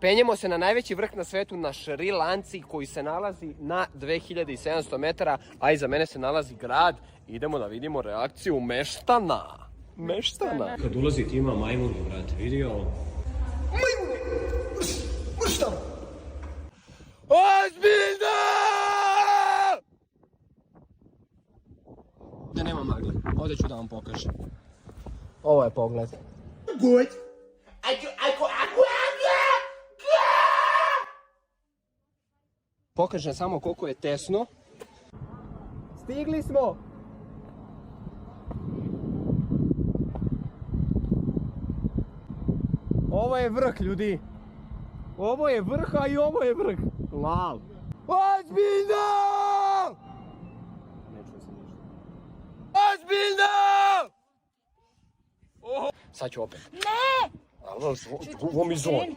Penjemo se na najveći vrh na svetu, na Šri Lanci, koji se nalazi na 2700 metara, a iza mene se nalazi grad. Idemo da vidimo reakciju meštana. Meštana. Kad ulazi ti ima majmuni, brate, vidio? Majmuni! Mrš tamo! Ozbiljno! Da nema magle, ovdje ću da vam pokažem. Ovo je pogled. Good. Pokažem samo koliko je tesno. Stigli smo! Ovo je vrh, ljudi. Ovo je vrh, a i ovo je vrh. Lal. Ozbiljno! Ne čuo sam ništa. Ozbiljno! Sad ću opet. Ne! Ovo mi zvoni.